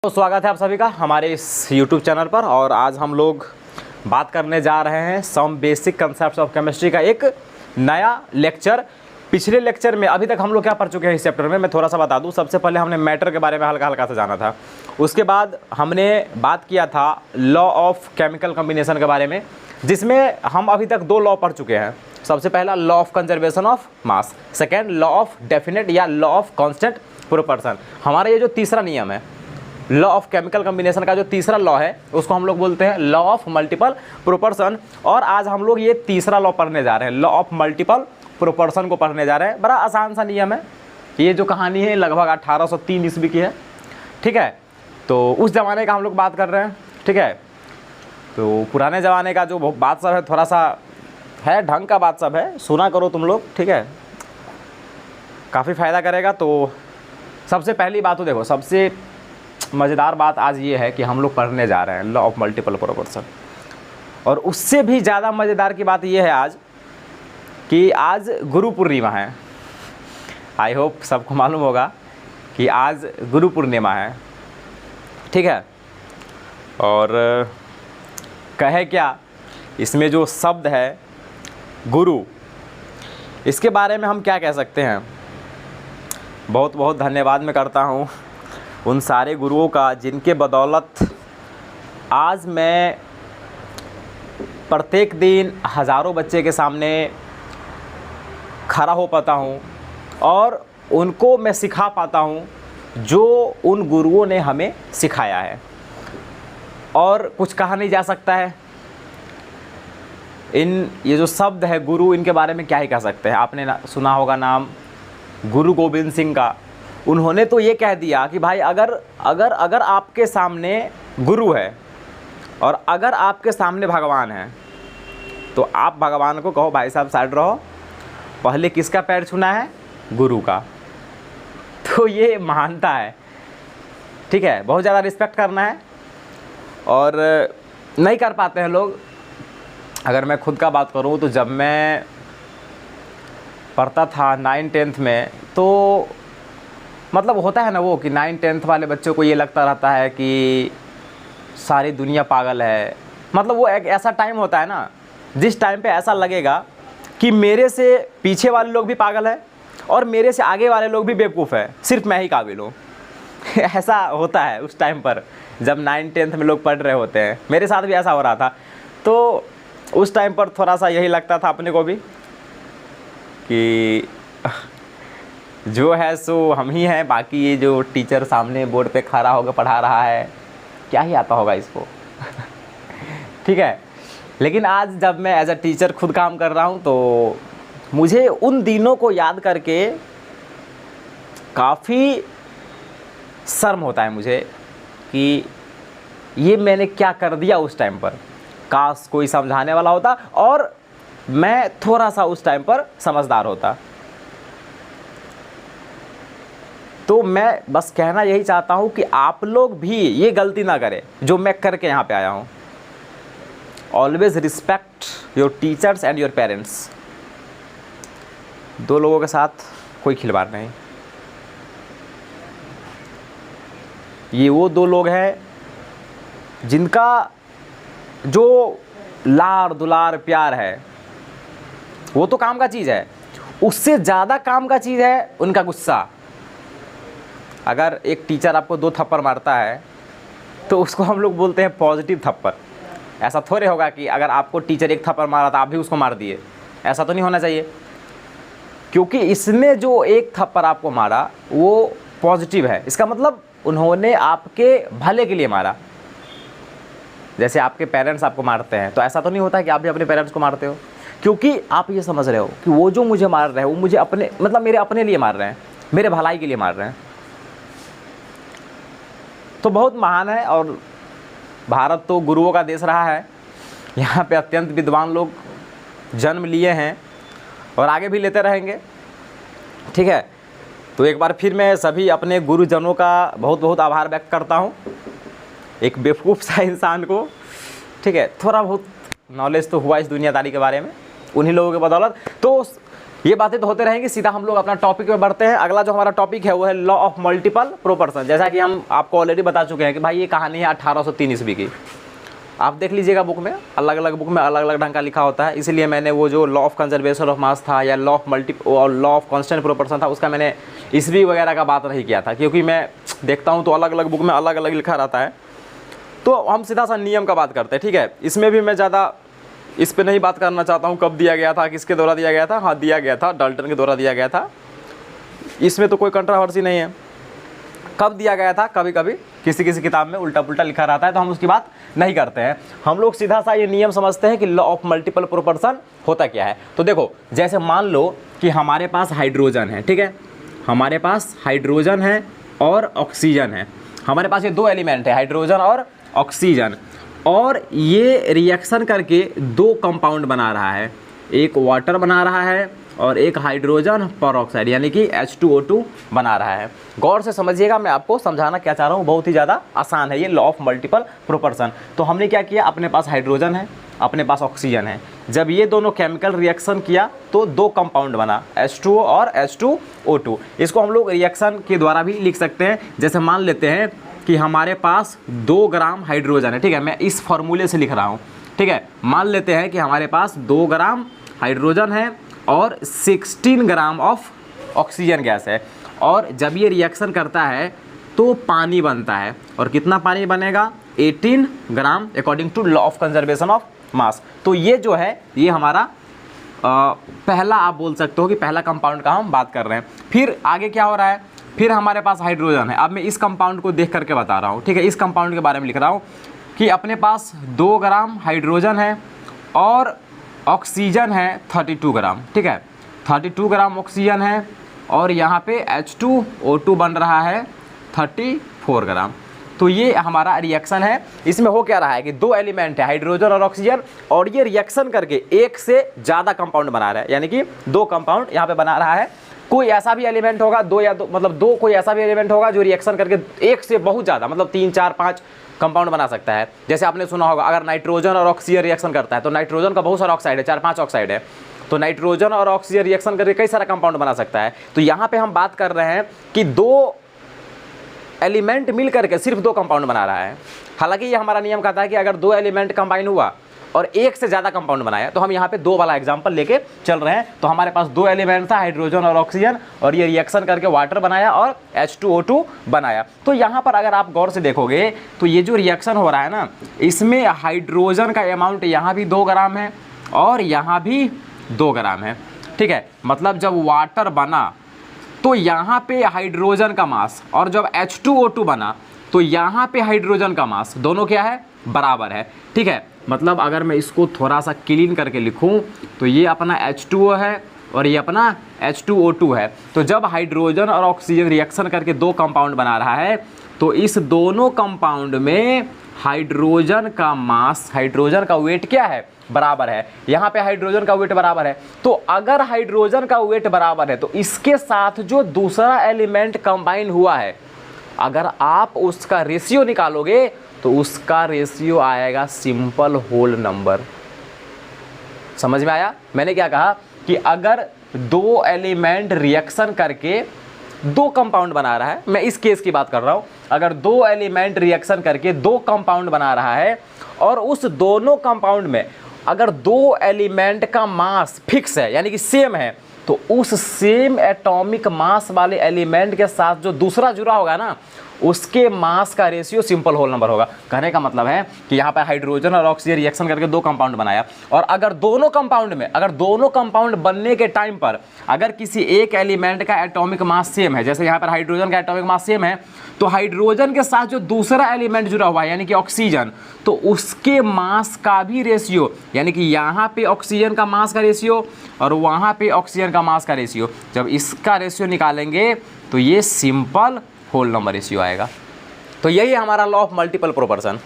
तो स्वागत है आप सभी का हमारे इस YouTube चैनल पर। और आज हम लोग बात करने जा रहे हैं some basic concepts of chemistry का एक नया लेक्चर। पिछले लेक्चर में अभी तक हम लोग क्या पढ़ चुके हैं इस चैप्टर में, मैं थोड़ा सा बता दूं। सबसे पहले हमने मैटर के बारे में हल्का हल्का सा जाना था। उसके बाद हमने बात किया था लॉ ऑफ केमिकल कम्बिनेशन के बारे में, जिसमें हम अभी तक दो लॉ पढ़ चुके हैं। सबसे पहला law of conservation of mass, second law of definite या लॉ ऑफ कॉन्स्टेंट प्रोपोर्शन। हमारा ये जो तीसरा नियम है लॉ ऑफ केमिकल कम्बिनेशन का, जो तीसरा लॉ है उसको हम लोग बोलते हैं लॉ ऑफ मल्टीपल प्रोपोर्शन। और आज हम लोग ये तीसरा लॉ पढ़ने जा रहे हैं, लॉ ऑफ मल्टीपल प्रोपोर्शन को पढ़ने जा रहे हैं। बड़ा आसान सा नियम है। ये जो कहानी है लगभग 1803 ईस्वी की है, ठीक है। तो उस ज़माने का हम लोग बात कर रहे हैं, ठीक है। तो पुराने ज़माने का जो बात सब है थोड़ा सा है ढंग का बात सब है, सुना करो तुम लोग, ठीक है, काफ़ी फ़ायदा करेगा। तो सबसे पहली बात तो देखो, सबसे मज़ेदार बात आज ये है कि हम लोग पढ़ने जा रहे हैं लॉ ऑफ मल्टीपल प्रोपोर्शन। और उससे भी ज़्यादा मज़ेदार की बात ये है आज कि आज गुरु पूर्णिमा है। आई होप सबको मालूम होगा कि आज गुरु पूर्णिमा है, ठीक है। और कहे क्या, इसमें जो शब्द है गुरु, इसके बारे में हम क्या कह सकते हैं। बहुत बहुत धन्यवाद मैं करता हूँ उन सारे गुरुओं का जिनके बदौलत आज मैं प्रत्येक दिन हज़ारों बच्चे के सामने खड़ा हो पाता हूँ और उनको मैं सिखा पाता हूँ जो उन गुरुओं ने हमें सिखाया है। और कुछ कहा नहीं जा सकता है। ये जो शब्द है गुरु, इनके बारे में क्या ही कह सकते हैं। आपने सुना होगा नाम गुरु गोविंद सिंह का। उन्होंने तो ये कह दिया कि भाई अगर अगर अगर आपके सामने गुरु है और अगर आपके सामने भगवान है तो आप भगवान को कहो भाई साहब साइड रहो, पहले किसका पैर छूना है, गुरु का। तो ये मानता है, ठीक है, बहुत ज़्यादा रिस्पेक्ट करना है। और नहीं कर पाते हैं लोग। अगर मैं खुद का बात करूँ तो जब मैं पढ़ता था 9th-10th में, तो मतलब होता है ना वो कि 9th-10th वाले बच्चों को ये लगता रहता है कि सारी दुनिया पागल है। मतलब वो एक ऐसा टाइम होता है ना जिस टाइम पे ऐसा लगेगा कि मेरे से पीछे वाले लोग भी पागल है और मेरे से आगे वाले लोग भी बेवकूफ़ है, सिर्फ मैं ही काबिल हूँ। ऐसा होता है उस टाइम पर जब 9th-10th में लोग पढ़ रहे होते हैं। मेरे साथ भी ऐसा हो रहा था। तो उस टाइम पर थोड़ा सा यही लगता था अपने को भी कि जो है सो हम ही हैं, बाकी ये जो टीचर सामने बोर्ड पे खड़ा होकर पढ़ा रहा है क्या ही आता होगा इसको। ठीक है। लेकिन आज जब मैं एज अ टीचर खुद काम कर रहा हूँ तो मुझे उन दिनों को याद करके काफ़ी शर्म होता है मुझे कि ये मैंने क्या कर दिया उस टाइम पर। काश कोई समझाने वाला होता और मैं थोड़ा सा उस टाइम पर समझदार होता। तो मैं बस कहना यही चाहता हूँ कि आप लोग भी ये गलती ना करें जो मैं करके यहाँ पे आया हूँ। Always respect your teachers and your parents. दो लोगों के साथ कोई खिलवाड़ नहीं। ये वो दो लोग हैं जिनका जो लाड़ दुलार प्यार है वो तो काम का चीज़ है, उससे ज़्यादा काम का चीज़ है उनका गुस्सा। अगर एक टीचर आपको 2 थप्पड़ मारता है तो उसको हम लोग बोलते हैं पॉजिटिव थप्पड़। ऐसा थोड़े होगा कि अगर आपको टीचर 1 थप्पड़ मारा था आप भी उसको मार दिए, ऐसा तो नहीं होना चाहिए। क्योंकि इसने जो 1 थप्पड़ आपको मारा वो पॉजिटिव है। इसका मतलब उन्होंने आपके भले के लिए मारा। जैसे आपके पेरेंट्स आपको मारते हैं तो ऐसा तो नहीं होता कि आप भी अपने पेरेंट्स को मारते हो, क्योंकि आप ये समझ रहे हो कि वो जो मुझे मार रहे हैं वो मुझे अपने मतलब मेरे अपने लिए मार रहे हैं, मेरे भलाई के लिए मार रहे हैं। तो बहुत महान है। और भारत तो गुरुओं का देश रहा है। यहाँ पे अत्यंत विद्वान लोग जन्म लिए हैं और आगे भी लेते रहेंगे, ठीक है। तो एक बार फिर मैं सभी अपने गुरुजनों का बहुत बहुत आभार व्यक्त करता हूँ। एक बेवकूफ़ सा इंसान को, ठीक है, थोड़ा बहुत नॉलेज तो हुआ इस दुनियादारी के बारे में उन्हीं लोगों के बदौलत। तो ये बातें तो होते रहेंगी, सीधा हम लोग अपना टॉपिक में बढ़ते हैं। अगला जो हमारा टॉपिक है वो है लॉ ऑफ मल्टीपल प्रोपोर्शन। जैसा कि हम आपको ऑलरेडी बता चुके हैं कि भाई ये कहानी है 1803 ईस्वी की। आप देख लीजिएगा बुक में, अलग अलग बुक में अलग अलग ढंग का लिखा होता है, इसलिए मैंने वो जो लॉ ऑफ कंजर्वेशन ऑफ मास था या लॉ ऑफ कांस्टेंट प्रोपोर्शन था उसका मैंने ईस्वी वगैरह का बात नहीं किया था, क्योंकि मैं देखता हूँ तो अलग अलग बुक में अलग अलग लिखा रहता है। तो हम सीधा सा नियम का बात करते हैं, ठीक है। इसमें भी मैं ज़्यादा इस पे नहीं बात करना चाहता हूँ कब दिया गया था, किसके द्वारा दिया गया था। हाँ, दिया गया था, डाल्टन के द्वारा दिया गया था, इसमें तो कोई कंट्रोवर्सी नहीं है। कब दिया गया था, कभी कभी किसी किसी किताब में उल्टा पुल्टा लिखा रहता है, तो हम उसकी बात नहीं करते हैं। हम लोग सीधा सा ये नियम समझते हैं कि लॉ ऑफ मल्टीपल प्रोपोर्शन होता क्या है। तो देखो, जैसे मान लो कि हमारे पास हाइड्रोजन है, ठीक है, हमारे पास हाइड्रोजन है और ऑक्सीजन है। हमारे पास ये दो एलिमेंट है, हाइड्रोजन और ऑक्सीजन, और ये रिएक्शन करके दो कंपाउंड बना रहा है, एक वाटर बना रहा है और एक हाइड्रोजन पेरोक्साइड यानी कि H2O2 बना रहा है। गौर से समझिएगा, मैं आपको समझाना क्या चाह रहा हूँ, बहुत ही ज़्यादा आसान है ये लॉ ऑफ मल्टीपल प्रोपोर्शन। तो हमने क्या किया, अपने पास हाइड्रोजन है, अपने पास ऑक्सीजन है, जब ये दोनों केमिकल रिएक्शन किया तो दो कंपाउंड बना, H2O और H2O2। इसको हम लोग रिएक्शन के द्वारा भी लिख सकते हैं। जैसे मान लेते हैं कि हमारे पास 2 ग्राम हाइड्रोजन है, ठीक है, मैं इस फॉर्मूले से लिख रहा हूँ, ठीक है। मान लेते हैं कि हमारे पास 2 ग्राम हाइड्रोजन है और 16 ग्राम ऑफ ऑक्सीजन गैस है, और जब ये रिएक्शन करता है तो पानी बनता है, और कितना पानी बनेगा, 18 gram according to law of conservation of mass. तो ये जो है ये हमारा पहला, आप बोल सकते हो कि पहला कंपाउंड का हम बात कर रहे हैं। फिर आगे क्या हो रहा है, फिर हमारे पास हाइड्रोजन है। अब मैं इस कंपाउंड को देख करके बता रहा हूँ, ठीक है, इस कंपाउंड के बारे में लिख रहा हूँ कि अपने पास 2 ग्राम हाइड्रोजन है और ऑक्सीजन है 32 ग्राम, ठीक है, 32 ग्राम ऑक्सीजन है, और यहाँ पे H2O2 बन रहा है 34 ग्राम। तो ये हमारा रिएक्शन है। इसमें हो क्या रहा है कि दो एलिमेंट है, हाइड्रोजन और ऑक्सीजन, और ये रिएक्शन करके एक से ज़्यादा कंपाउंड बना रहा है, यानी कि दो कंपाउंड यहाँ पे बना रहा है। कोई ऐसा भी एलिमेंट होगा, दो कोई ऐसा भी एलिमेंट होगा जो रिएक्शन करके एक से बहुत ज़्यादा, मतलब 3, 4, 5 कंपाउंड बना सकता है। जैसे आपने सुना होगा, अगर नाइट्रोजन और ऑक्सीजन रिएक्शन करता है तो नाइट्रोजन का बहुत सारा ऑक्साइड है, 4-5 ऑक्साइड है, तो नाइट्रोजन और ऑक्सीजन रिएक्शन करके कई सारा कंपाउंड बना सकता है। तो यहाँ पे हम बात कर रहे हैं कि दो एलिमेंट मिल करके सिर्फ दो कंपाउंड बना रहा है। हालांकि ये हमारा नियम कहता है कि अगर दो एलिमेंट कंबाइन हुआ और एक से ज़्यादा कंपाउंड बनाया, तो हम यहाँ पे 2 वाला एग्जांपल लेके चल रहे हैं। तो हमारे पास 2 एलिमेंट था, हाइड्रोजन और ऑक्सीजन, और ये रिएक्शन करके वाटर बनाया और H2O2 बनाया। तो यहाँ पर अगर आप गौर से देखोगे तो ये जो रिएक्शन हो रहा है ना, इसमें हाइड्रोजन का अमाउंट यहाँ भी 2 ग्राम है और यहाँ भी 2 ग्राम है, ठीक है। मतलब जब वाटर बना तो यहाँ पे हाइड्रोजन का मास, और जब H2O2 बना तो यहाँ पे हाइड्रोजन का मास, दोनों क्या है, बराबर है, ठीक है। मतलब अगर मैं इसको थोड़ा सा क्लीन करके लिखूं तो ये अपना H2O है और ये अपना H2O2 है। तो जब हाइड्रोजन और ऑक्सीजन रिएक्शन करके दो कंपाउंड बना रहा है तो इस दोनों कंपाउंड में हाइड्रोजन का मास, हाइड्रोजन का वेट क्या है, बराबर है। यहाँ पे हाइड्रोजन का वेट बराबर है। तो अगर हाइड्रोजन का वेट बराबर है तो इसके साथ जो दूसरा एलिमेंट कंबाइन हुआ है, अगर आप उसका रेशियो निकालोगे तो उसका रेशियो आएगा सिंपल होल नंबर। समझ में आया? मैंने क्या कहा कि अगर दो एलिमेंट रिएक्शन करके दो कंपाउंड बना रहा है, मैं इस केस की बात कर रहा हूं, अगर दो एलिमेंट रिएक्शन करके दो कंपाउंड बना रहा है और उस दोनों कंपाउंड में अगर दो एलिमेंट का मास फिक्स है यानी कि सेम है, तो उस सेम एटॉमिक मास वाले एलिमेंट के साथ जो दूसरा जुड़ा होगा ना, उसके मास का रेशियो सिंपल होल नंबर होगा। कहने का मतलब है कि यहाँ पर हाइड्रोजन और ऑक्सीजन रिएक्शन करके दो कंपाउंड बनाया, और अगर दोनों कंपाउंड में, अगर दोनों कंपाउंड बनने के टाइम पर अगर किसी एक एलिमेंट का एटॉमिक मास सेम है, जैसे यहाँ पर हाइड्रोजन का एटॉमिक मास सेम है, तो हाइड्रोजन के साथ जो दूसरा एलिमेंट जुड़ा हुआ है यानी कि ऑक्सीजन, तो उसके मास का भी रेशियो, यानी कि यहाँ पे ऑक्सीजन का मास का रेशियो और वहाँ पे ऑक्सीजन का मास का रेशियो, जब इसका रेशियो निकालेंगे तो ये सिंपल होल नंबर रेशियो आएगा। तो यही है हमारा लॉ ऑफ मल्टीपल प्रोपोर्शन।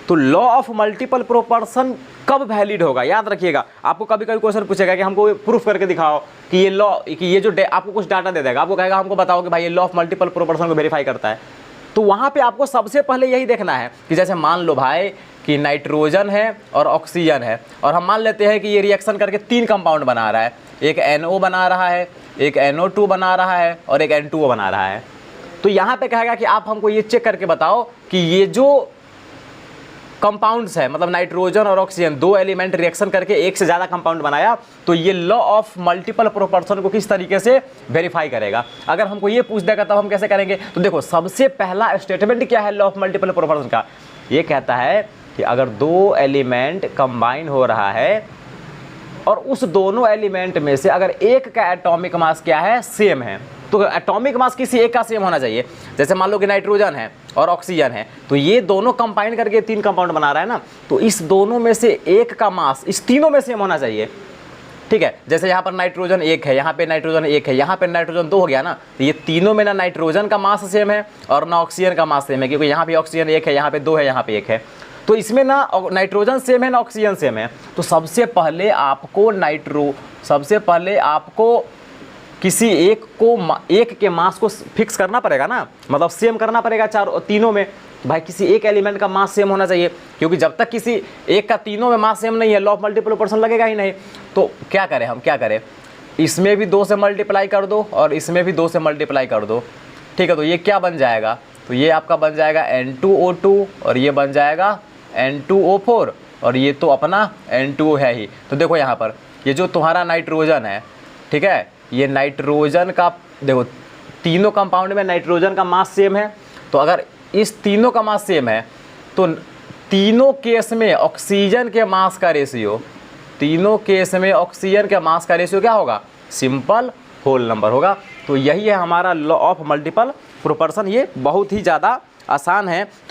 तो लॉ ऑफ मल्टीपल प्रोपोर्शन कब वैलिड होगा, याद रखिएगा। आपको कभी कभी क्वेश्चन पूछेगा कि हमको प्रूफ करके दिखाओ कि ये लॉ, कि ये जो आपको कुछ डाटा दे देगा, आपको कहेगा हमको बताओ कि भाई ये लॉ ऑफ मल्टीपल प्रोपोर्शन को वेरीफाई करता है। तो वहाँ पे आपको सबसे पहले यही देखना है कि जैसे मान लो भाई कि नाइट्रोजन है और ऑक्सीजन है, और हम मान लेते हैं कि ये रिएक्शन करके 3 कंपाउंड बना रहा है, एक NO बना रहा है, एक NO2 बना रहा है और एक N2O बना रहा है। तो यहाँ पे कहेगा कि आप हमको ये चेक करके बताओ कि ये जो कंपाउंड्स है, मतलब नाइट्रोजन और ऑक्सीजन, दो एलिमेंट रिएक्शन करके एक से ज़्यादा कंपाउंड बनाया, तो ये लॉ ऑफ मल्टीपल प्रोपोर्शन को किस तरीके से वेरीफाई करेगा। अगर हमको ये पूछ देगा तब हम कैसे करेंगे। तो देखो सबसे पहला स्टेटमेंट क्या है लॉ ऑफ मल्टीपल प्रोपोर्शन का, ये कहता है कि अगर दो एलिमेंट कंबाइन हो रहा है और उस दोनों एलिमेंट में से अगर एक का एटॉमिक मास क्या है, सेम है, तो एटॉमिक मास किसी एक का सेम होना चाहिए। जैसे मान लो कि नाइट्रोजन है और ऑक्सीजन है, तो ये दोनों कंबाइन करके 3 कंपाउंड बना रहा है ना, तो इस दोनों में से एक का मास इस तीनों में सेम होना चाहिए। ठीक है, जैसे यहाँ पर नाइट्रोजन 1 है, यहाँ पे नाइट्रोजन 1 है, यहाँ पे नाइट्रोजन 2 हो गया ना, तो ये तीनों में ना नाइट्रोजन का मास सेम है और ना ऑक्सीजन का मास सेम है, क्योंकि यहाँ पे ऑक्सीजन 1 है, यहाँ पे 2 है, यहाँ पे 1 है। तो इसमें ना नाइट्रोजन सेम है ना ऑक्सीजन सेम है। तो सबसे पहले आपको किसी एक के मास को फिक्स करना पड़ेगा ना, मतलब सेम करना पड़ेगा तीनों में। भाई किसी एक एलिमेंट का मास सेम होना चाहिए, क्योंकि जब तक किसी एक का तीनों में मास सेम नहीं है, लॉ ऑफ मल्टीपल प्रोपोर्शन लगेगा ही नहीं। तो क्या करें, इसमें भी 2 से मल्टीप्लाई कर दो और इसमें भी 2 से मल्टीप्लाई कर दो। ठीक है, तो ये क्या बन जाएगा, तो ये आपका बन जाएगा N2O2 और ये बन जाएगा N2O4 और ये तो अपना N2O है ही। तो देखो यहाँ पर ये जो तुम्हारा नाइट्रोजन है, ठीक है, ये नाइट्रोजन का देखो तीनों कंपाउंड में नाइट्रोजन का मास सेम है। तो अगर इस तीनों का मास सेम है तो तीनों केस में ऑक्सीजन के मास का रेशियो, क्या होगा, सिंपल होल नंबर होगा। तो यही है हमारा लॉ ऑफ मल्टीपल प्रोपोर्शन। ये बहुत ही ज़्यादा आसान है। तो